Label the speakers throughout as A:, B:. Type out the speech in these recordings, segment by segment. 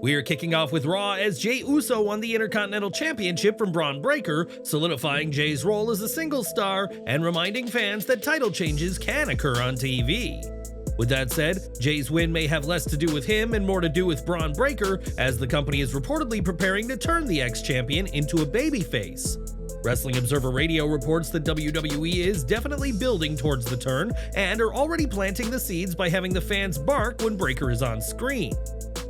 A: We're kicking off with Raw as Jey Uso won the Intercontinental Championship from Bron Breakker, solidifying Jey's role as a singles star and reminding fans that title changes can occur on TV. With that said, Jey's win may have less to do with him and more to do with Bron Breakker, as the company is reportedly preparing to turn the ex-champion into a babyface. Wrestling Observer Radio reports that WWE is definitely building towards the turn and are already planting the seeds by having the fans bark when Breakker is on screen.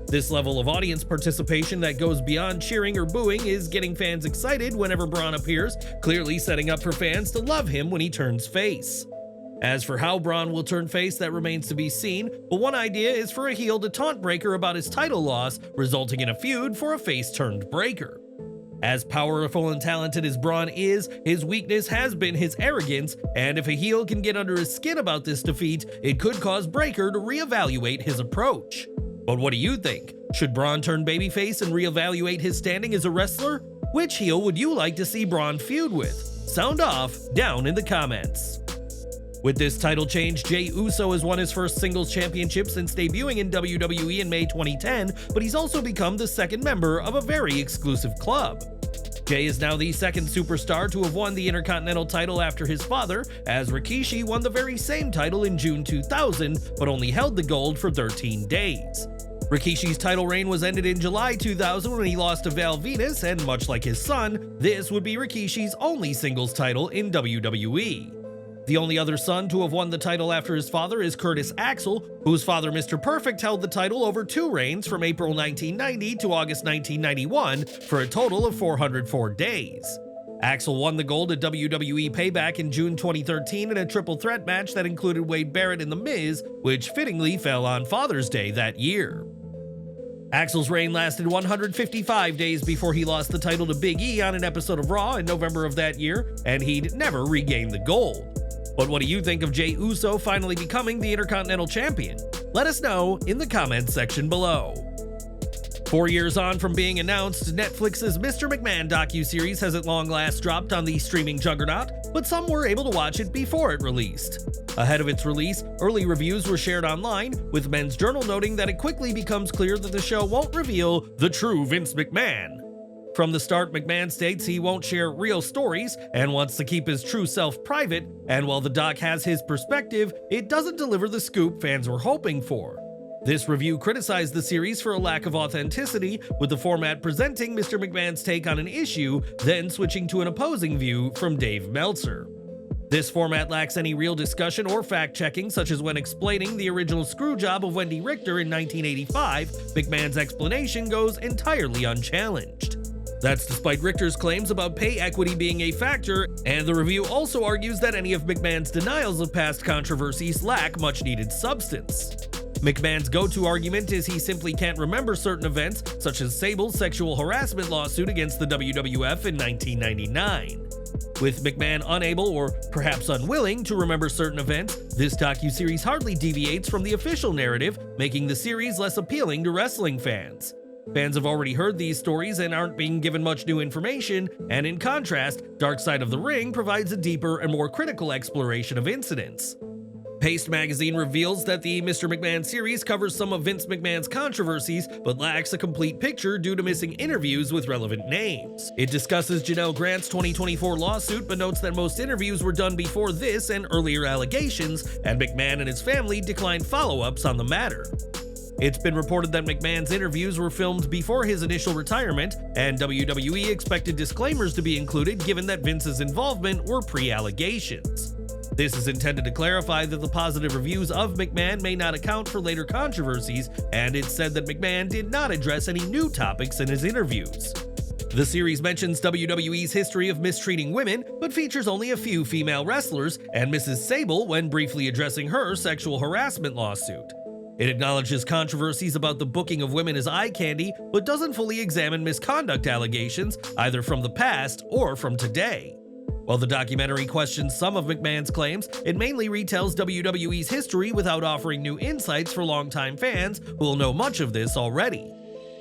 A: This level of audience participation that goes beyond cheering or booing is getting fans excited whenever Braun appears, clearly setting up for fans to love him when he turns face. As for how Braun will turn face, that remains to be seen, but one idea is for a heel to taunt Breakker about his title loss, resulting in a feud for a face-turned Breakker. As powerful and talented as Braun is, his weakness has been his arrogance, and if a heel can get under his skin about this defeat, it could cause Breakker to reevaluate his approach. But what do you think? Should Braun turn babyface and reevaluate his standing as a wrestler? Which heel would you like to see Braun feud with? Sound off down in the comments. With this title change, Jey Uso has won his first singles championship since debuting in WWE in May 2010, but he's also become the second member of a very exclusive club. Jey is now the second superstar to have won the Intercontinental title after his father, as Rikishi won the very same title in June 2000, but only held the gold for 13 days. Rikishi's title reign was ended in July 2000 when he lost to Val Venis, and much like his son, this would be Rikishi's only singles title in WWE. The only other son to have won the title after his father is Curtis Axel, whose father Mr. Perfect held the title over 2 reigns from April 1990 to August 1991 for a total of 404 days. Axel won the gold at WWE Payback in June 2013 in a triple threat match that included Wade Barrett and The Miz, which fittingly fell on Father's Day that year. Axel's reign lasted 155 days before he lost the title to Big E on an episode of Raw in November of that year, and he'd never regained the gold. But what do you think of Jey Uso finally becoming the Intercontinental Champion? Let us know in the comments section below. 4 years on from being announced, Netflix's Mr. McMahon docuseries has at long last dropped on the streaming juggernaut, but some were able to watch it before it released. Ahead of its release, early reviews were shared online, with Men's Journal noting that it quickly becomes clear that the show won't reveal the true Vince McMahon. From the start, McMahon states he won't share real stories and wants to keep his true self private, and while the doc has his perspective, it doesn't deliver the scoop fans were hoping for. This review criticized the series for a lack of authenticity, with the format presenting Mr. McMahon's take on an issue, then switching to an opposing view from Dave Meltzer. This format lacks any real discussion or fact-checking, such as when explaining the original screwjob of Wendy Richter in 1985, McMahon's explanation goes entirely unchallenged. That's despite Richter's claims about pay equity being a factor, and the review also argues that any of McMahon's denials of past controversies lack much-needed substance. McMahon's go-to argument is he simply can't remember certain events, such as Sable's sexual harassment lawsuit against the WWF in 1999. With McMahon unable, or perhaps unwilling, to remember certain events, this docuseries hardly deviates from the official narrative, making the series less appealing to wrestling fans. Fans have already heard these stories and aren't being given much new information, and in contrast, Dark Side of the Ring provides a deeper and more critical exploration of incidents. Paste magazine reveals that the Mr. McMahon series covers some of Vince McMahon's controversies, but lacks a complete picture due to missing interviews with relevant names. It discusses Janelle Grant's 2024 lawsuit, but notes that most interviews were done before this and earlier allegations, and McMahon and his family declined follow-ups on the matter. It's been reported that McMahon's interviews were filmed before his initial retirement, and WWE expected disclaimers to be included given that Vince's involvement were pre-allegations. This is intended to clarify that the positive reviews of McMahon may not account for later controversies, and it's said that McMahon did not address any new topics in his interviews. The series mentions WWE's history of mistreating women, but features only a few female wrestlers, and Mrs. Sable when briefly addressing her sexual harassment lawsuit. It acknowledges controversies about the booking of women as eye candy, but doesn't fully examine misconduct allegations, either from the past or from today. While the documentary questions some of McMahon's claims, it mainly retells WWE's history without offering new insights for longtime fans who will know much of this already.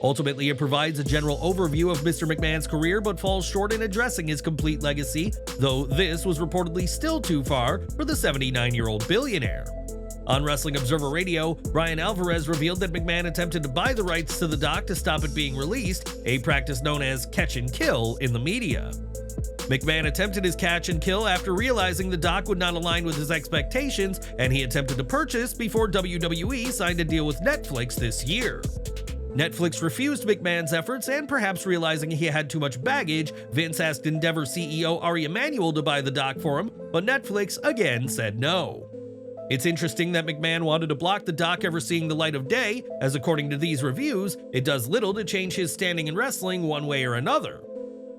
A: Ultimately, it provides a general overview of Mr. McMahon's career but falls short in addressing his complete legacy, though this was reportedly still too far for the 79-year-old billionaire. On Wrestling Observer Radio, Brian Alvarez revealed that McMahon attempted to buy the rights to the doc to stop it being released, a practice known as catch and kill in the media. McMahon attempted his catch and kill after realizing the doc would not align with his expectations, and he attempted to purchase before WWE signed a deal with Netflix this year. Netflix refused McMahon's efforts, and perhaps realizing he had too much baggage, Vince asked Endeavor CEO Ari Emanuel to buy the doc for him, but Netflix again said no. It's interesting that McMahon wanted to block the doc ever seeing the light of day, as according to these reviews, it does little to change his standing in wrestling one way or another.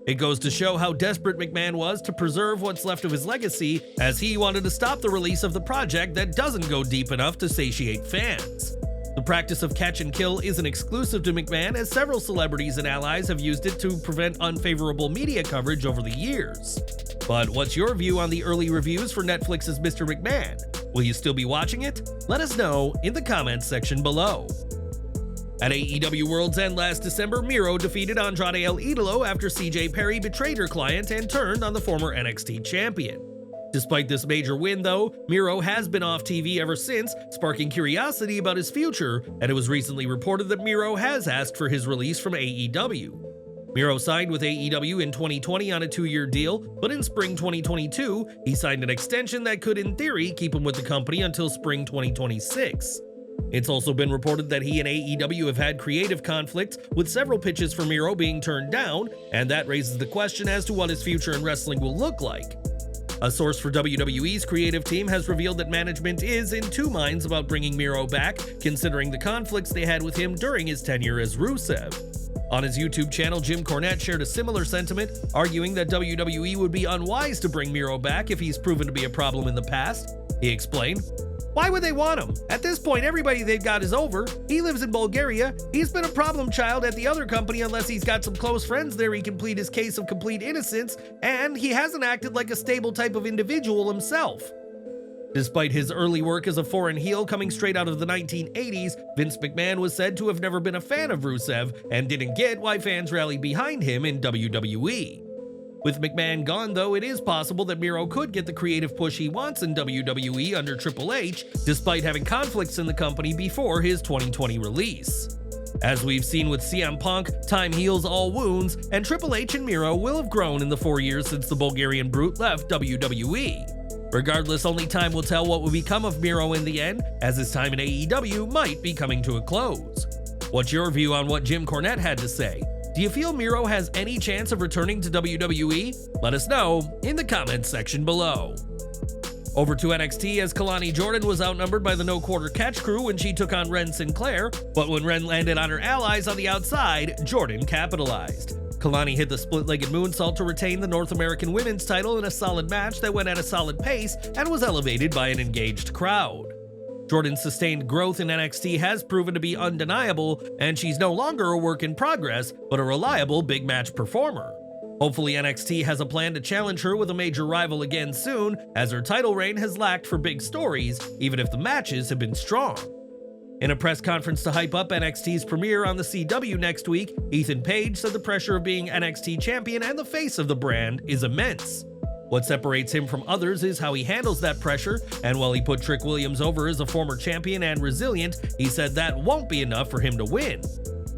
A: It goes to show how desperate McMahon was to preserve what's left of his legacy, as he wanted to stop the release of the project that doesn't go deep enough to satiate fans. The practice of catch and kill isn't exclusive to McMahon, as several celebrities and allies have used it to prevent unfavorable media coverage over the years. But what's your view on the early reviews for Netflix's Mr. McMahon? Will you still be watching it? Let us know in the comments section below. At AEW World's End last December, Miro defeated Andrade El Idolo after CJ Perry betrayed her client and turned on the former NXT champion. Despite this major win, though, Miro has been off TV ever since, sparking curiosity about his future, and it was recently reported that Miro has asked for his release from AEW. Miro signed with AEW in 2020 on a 2-year deal, but in spring 2022, he signed an extension that could, in theory, keep him with the company until spring 2026. It's also been reported that he and AEW have had creative conflicts, with several pitches for Miro being turned down, and that raises the question as to what his future in wrestling will look like. A source for WWE's creative team has revealed that management is in two minds about bringing Miro back, considering the conflicts they had with him during his tenure as Rusev. On his YouTube channel, Jim Cornette shared a similar sentiment, arguing that WWE would be unwise to bring Miro back if he's proven to be a problem in the past. He explained, "Why would they want him? At this point, everybody they've got is over. He lives in Bulgaria. He's been a problem child at the other company unless he's got some close friends there he can plead his case of complete innocence, and he hasn't acted like a stable type of individual himself." Despite his early work as a foreign heel coming straight out of the 1980s, Vince McMahon was said to have never been a fan of Rusev and didn't get why fans rallied behind him in WWE. With McMahon gone, though, it is possible that Miro could get the creative push he wants in WWE under Triple H, despite having conflicts in the company before his 2020 release. As we've seen with CM Punk, time heals all wounds, and Triple H and Miro will have grown in the 4 years since the Bulgarian Brute left WWE. Regardless, only time will tell what will become of Miro in the end, as his time in AEW might be coming to a close. What's your view on what Jim Cornette had to say? Do you feel Miro has any chance of returning to WWE? Let us know in the comments section below. Over to NXT, as Kelani Jordan was outnumbered by the no-quarter catch crew when she took on Wren Sinclair, but when Wren landed on her allies on the outside, Jordan capitalized. Kelani hit the split-legged moonsault to retain the North American Women's title in a solid match that went at a solid pace and was elevated by an engaged crowd. Jordan's sustained growth in NXT has proven to be undeniable, and she's no longer a work in progress, but a reliable big match performer. Hopefully NXT has a plan to challenge her with a major rival again soon, as her title reign has lacked for big stories, even if the matches have been strong. In a press conference to hype up NXT's premiere on the CW next week, Ethan Page said the pressure of being NXT champion and the face of the brand is immense. What separates him from others is how he handles that pressure, and while he put Trick Williams over as a former champion and resilient, he said that won't be enough for him to win.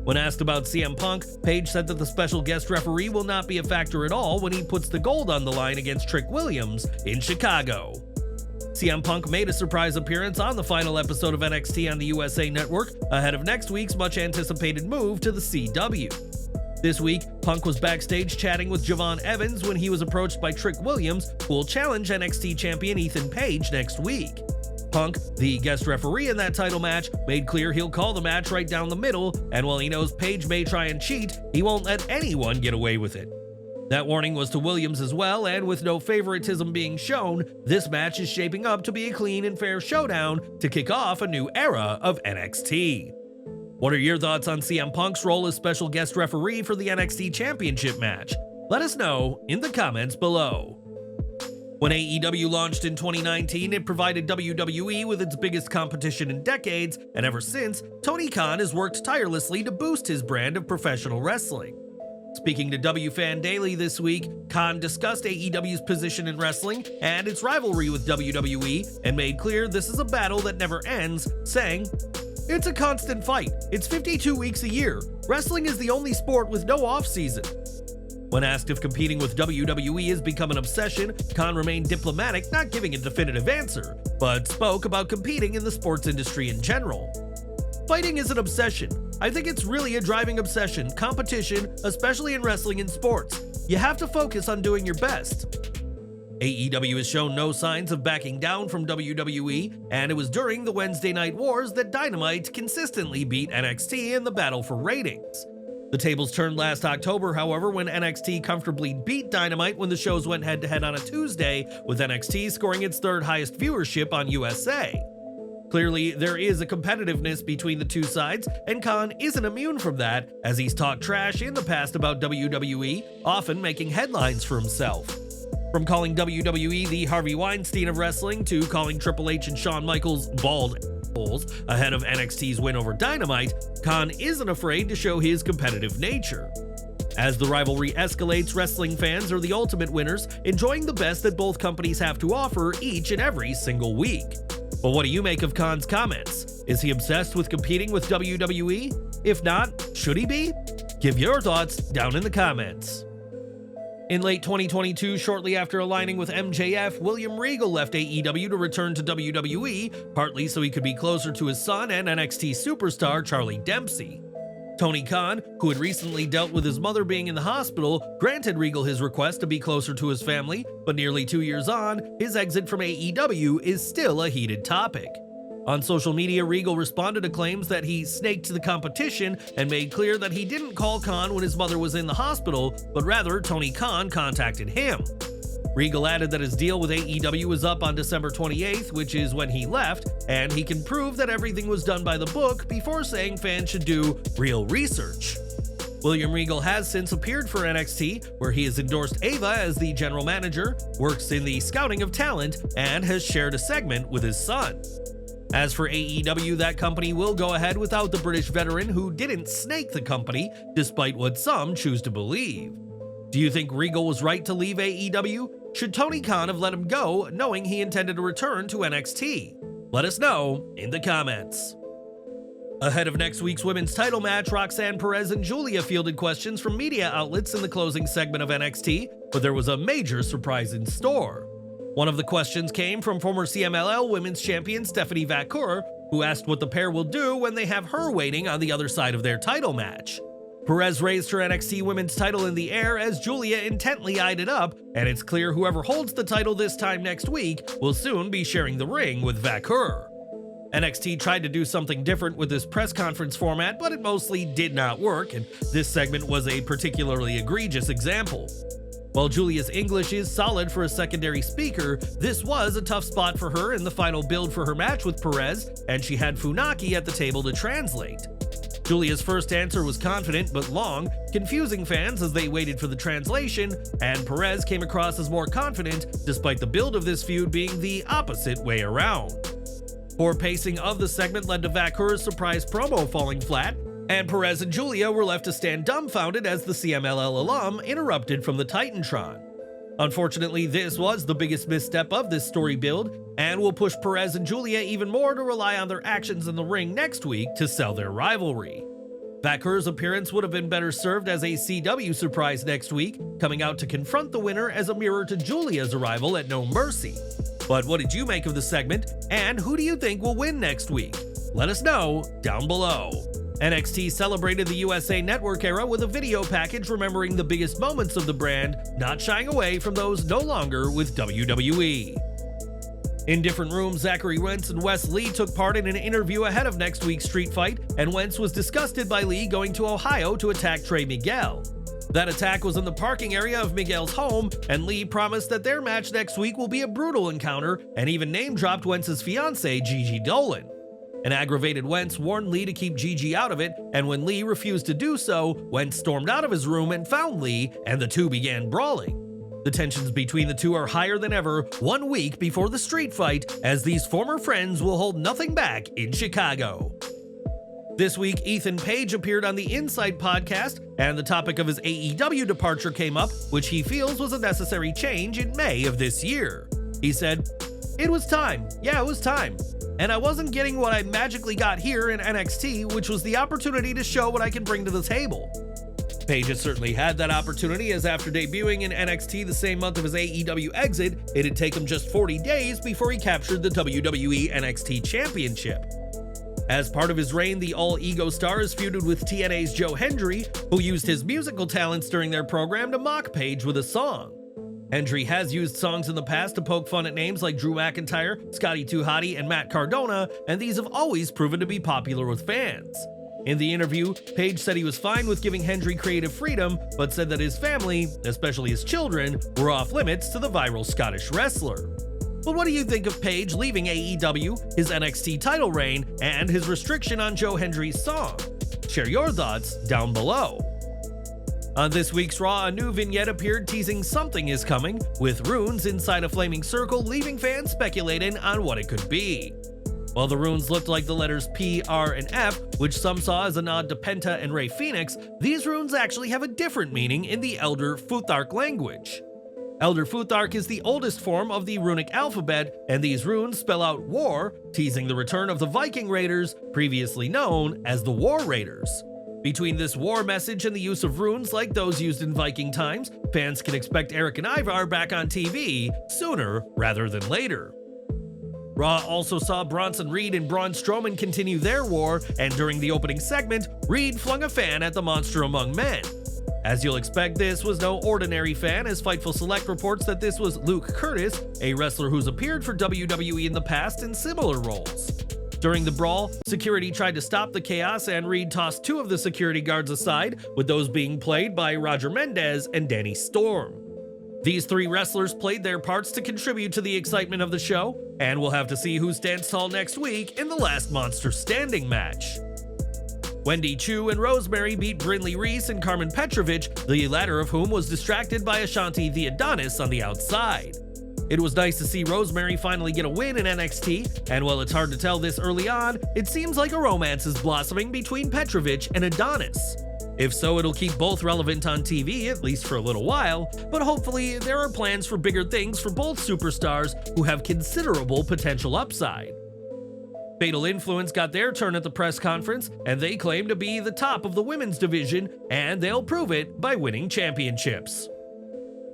A: When asked about CM Punk, Page said that the special guest referee will not be a factor at all when he puts the gold on the line against Trick Williams in Chicago. CM Punk made a surprise appearance on the final episode of NXT on the USA Network, ahead of next week's much-anticipated move to the CW. This week, Punk was backstage chatting with Javon Evans when he was approached by Trick Williams, who will challenge NXT champion Ethan Page next week. Punk, the guest referee in that title match, made clear he'll call the match right down the middle, and while he knows Page may try and cheat, he won't let anyone get away with it. That warning was to Williams as well, and with no favoritism being shown, this match is shaping up to be a clean and fair showdown to kick off a new era of NXT. What are your thoughts on CM Punk's role as special guest referee for the NXT Championship match? Let us know in the comments below. When AEW launched in 2019, it provided WWE with its biggest competition in decades, and ever since, Tony Khan has worked tirelessly to boost his brand of professional wrestling. Speaking to WFan Daily this week, Khan discussed AEW's position in wrestling and its rivalry with WWE and made clear this is a battle that never ends, saying, "It's a constant fight. It's 52 weeks a year. Wrestling is the only sport with no off-season." When asked if competing with WWE has become an obsession, Khan remained diplomatic, not giving a definitive answer, but spoke about competing in the sports industry in general. "Fighting is an obsession. I think it's really a driving obsession, competition, especially in wrestling and sports. You have to focus on doing your best." AEW has shown no signs of backing down from WWE, and it was during the Wednesday Night Wars that Dynamite consistently beat NXT in the battle for ratings. The tables turned last October, however, when NXT comfortably beat Dynamite when the shows went head-to-head on a Tuesday, with NXT scoring its third highest viewership on USA. Clearly, there is a competitiveness between the two sides, and Khan isn't immune from that, as he's talked trash in the past about WWE, often making headlines for himself. From calling WWE the Harvey Weinstein of wrestling to calling Triple H and Shawn Michaels bald assholes ahead of NXT's win over Dynamite, Khan isn't afraid to show his competitive nature. As the rivalry escalates, wrestling fans are the ultimate winners, enjoying the best that both companies have to offer each and every single week. But what do you make of Khan's comments? Is he obsessed with competing with WWE? If not, should he be? Give your thoughts down in the comments. In late 2022, shortly after aligning with MJF, William Regal left AEW to return to WWE, partly so he could be closer to his son and NXT superstar Charlie Dempsey. Tony Khan, who had recently dealt with his mother being in the hospital, granted Regal his request to be closer to his family, but nearly 2 years on, his exit from AEW is still a heated topic. On social media, Regal responded to claims that he snaked the competition and made clear that he didn't call Khan when his mother was in the hospital, but rather Tony Khan contacted him. Regal added that his deal with AEW was up on December 28th, which is when he left, and he can prove that everything was done by the book before saying fans should do real research. William Regal has since appeared for NXT, where he has endorsed Ava as the general manager, works in the scouting of talent, and has shared a segment with his son. As for AEW, that company will go ahead without the British veteran who didn't snake the company, despite what some choose to believe. Do you think Regal was right to leave AEW? Should Tony Khan have let him go, knowing he intended to return to NXT? Let us know in the comments. Ahead of next week's women's title match, Roxanne, Perez, and Giulia fielded questions from media outlets in the closing segment of NXT, but there was a major surprise in store. One of the questions came from former CMLL Women's Champion Stephanie Vaquer, who asked what the pair will do when they have her waiting on the other side of their title match. Perez raised her NXT Women's title in the air as Giulia intently eyed it up, and it's clear whoever holds the title this time next week will soon be sharing the ring with Vaquer. NXT tried to do something different with this press conference format, but it mostly did not work, and this segment was a particularly egregious example. While Giulia's English is solid for a secondary speaker, this was a tough spot for her in the final build for her match with Perez, and she had Funaki at the table to translate. Giulia's first answer was confident but long, confusing fans as they waited for the translation, and Perez came across as more confident, despite the build of this feud being the opposite way around. Poor pacing of the segment led to Vaquer's surprise promo falling flat, and Perez and Giulia were left to stand dumbfounded as the CMLL alum interrupted from the Titantron. Unfortunately, this was the biggest misstep of this story build, and will push Perez and Giulia even more to rely on their actions in the ring next week to sell their rivalry. Vaquer's appearance would have been better served as a CW surprise next week, coming out to confront the winner as a mirror to Giulia's arrival at No Mercy. But what did you make of the segment, and who do you think will win next week? Let us know down below. NXT celebrated the USA Network era with a video package remembering the biggest moments of the brand, not shying away from those no longer with WWE. In different rooms, Zachary, Wentz, and Wes Lee took part in an interview ahead of next week's street fight, and Wentz was disgusted by Lee going to Ohio to attack Trey Miguel. That attack was in the parking area of Miguel's home, and Lee promised that their match next week will be a brutal encounter, and even name-dropped Wentz's fiance, Gigi Dolan. An aggravated Wentz warned Lee to keep Gigi out of it, and when Lee refused to do so, Wentz stormed out of his room and found Lee, and the two began brawling. The tensions between the two are higher than ever 1 week before the street fight, as these former friends will hold nothing back in Chicago. This week, Ethan Page appeared on the Inside podcast, and the topic of his AEW departure came up, which he feels was a necessary change in May of this year. He said, "It was time. Yeah, it was time. And I wasn't getting what I magically got here in NXT, which was the opportunity to show what I can bring to the table." Page has certainly had that opportunity, as after debuting in NXT the same month of his AEW exit, it had taken just 40 days before he captured the WWE NXT Championship. As part of his reign, the all-ego star has feuded with TNA's Joe Hendry, who used his musical talents during their program to mock Page with a song. Hendry has used songs in the past to poke fun at names like Drew McIntyre, Scotty 2 Hotty, and Matt Cardona, and these have always proven to be popular with fans. In the interview, Page said he was fine with giving Hendry creative freedom, but said that his family, especially his children, were off limits to the viral Scottish wrestler. But what do you think of Page leaving AEW, his NXT title reign, and his restriction on Joe Hendry's song? Share your thoughts down below. On this week's Raw, a new vignette appeared teasing something is coming, with runes inside a flaming circle leaving fans speculating on what it could be. While the runes looked like the letters P, R, and F, which some saw as a nod to Penta and Rey Fenix, these runes actually have a different meaning in the Elder Futhark language. Elder Futhark is the oldest form of the runic alphabet, and these runes spell out war, teasing the return of the Viking Raiders, previously known as the War Raiders. Between this war message and the use of runes like those used in Viking times, fans can expect Eric and Ivar back on TV sooner rather than later. Raw also saw Bronson Reed and Braun Strowman continue their war, and during the opening segment, Reed flung a fan at the monster among men. As you'll expect, this was no ordinary fan, as Fightful Select reports that this was Luke Curtis, a wrestler who's appeared for WWE in the past in similar roles. During the brawl, security tried to stop the chaos, and Reed tossed two of the security guards aside, with those being played by Roger Mendez and Danny Storm. These three wrestlers played their parts to contribute to the excitement of the show, and we'll have to see who stands tall next week in the last Monster Standing match. Wendy, Choo, and Rosemary beat Brinley, Reece, and Karmen Petrovic, the latter of whom was distracted by Ashanti the Adonis on the outside. It was nice to see Rosemary finally get a win in NXT, and while it's hard to tell this early on, it seems like a romance is blossoming between Petrovic and Adonis. If so, it'll keep both relevant on TV, at least for a little while, but hopefully there are plans for bigger things for both superstars who have considerable potential upside. Fatal Influence got their turn at the press conference, and they claim to be the top of the women's division, and they'll prove it by winning championships.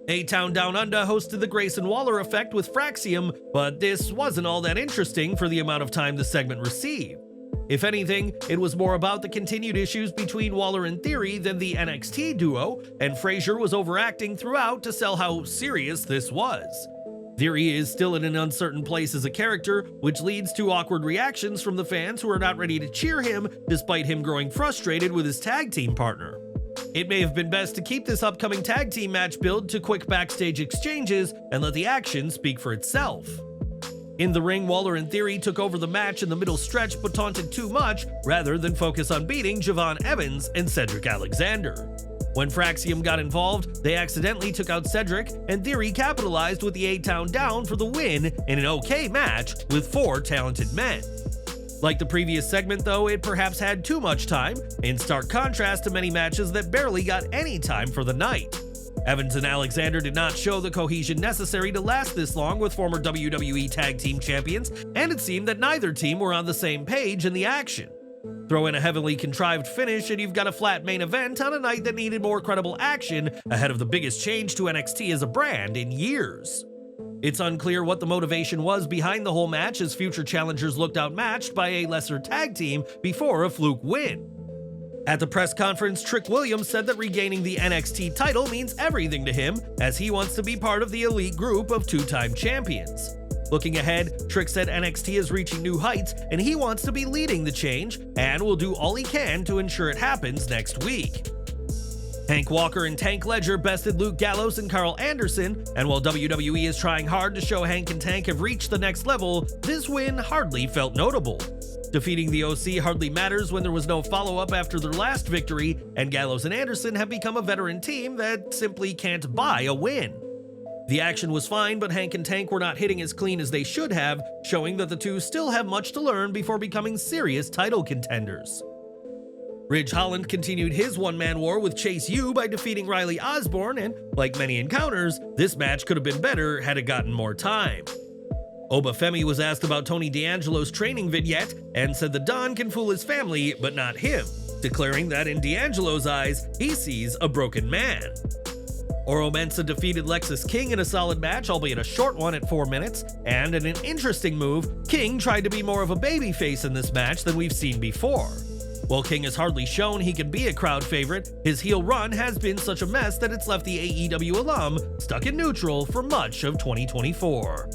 A: A-Town Down Under hosted the Grayson Waller Effect with Fraxium, but this wasn't all that interesting for the amount of time the segment received. If anything, it was more about the continued issues between Waller and Theory than the NXT duo, and Frazier was overacting throughout to sell how serious this was. Theory is still in an uncertain place as a character, which leads to awkward reactions from the fans who are not ready to cheer him despite him growing frustrated with his tag team partner. It may have been best to keep this upcoming tag team match build to quick backstage exchanges and let the action speak for itself. In the ring, Waller and Theory took over the match in the middle stretch but taunted too much rather than focus on beating Javon Evans and Cedric Alexander. When Fraxium got involved, they accidentally took out Cedric, and Theory capitalized with the A-Town Down for the win in an okay match with four talented men. Like the previous segment though, it perhaps had too much time, in stark contrast to many matches that barely got any time for the night. Evans and Alexander did not show the cohesion necessary to last this long with former WWE Tag Team Champions, and it seemed that neither team were on the same page in the action. Throw in a heavily contrived finish and you've got a flat main event on a night that needed more credible action ahead of the biggest change to NXT as a brand in years. It's unclear what the motivation was behind the whole match, as future challengers looked outmatched by a lesser tag team before a fluke win. At the press conference, Trick Williams said that regaining the NXT title means everything to him, as he wants to be part of the elite group of two-time champions. Looking ahead, Trick said NXT is reaching new heights and he wants to be leading the change and will do all he can to ensure it happens next week. Hank Walker and Tank Ledger bested Luke Gallows and Carl Anderson, and while WWE is trying hard to show Hank and Tank have reached the next level, this win hardly felt notable. Defeating the OC hardly matters when there was no follow-up after their last victory, and Gallows and Anderson have become a veteran team that simply can't buy a win. The action was fine, but Hank and Tank were not hitting as clean as they should have, showing that the two still have much to learn before becoming serious title contenders. Ridge Holland continued his one-man war with Chase U by defeating Riley Osborne, and like many encounters, this match could have been better had it gotten more time. Obafemi was asked about Tony D'Angelo's training vignette and said the Don can fool his family but not him, declaring that in D'Angelo's eyes, he sees a broken man. Oro Mensah defeated Lexis King in a solid match, albeit a short one at 4 minutes, and in an interesting move, King tried to be more of a babyface in this match than we've seen before. While King has hardly shown he can be a crowd favorite, his heel run has been such a mess that it's left the AEW alum stuck in neutral for much of 2024.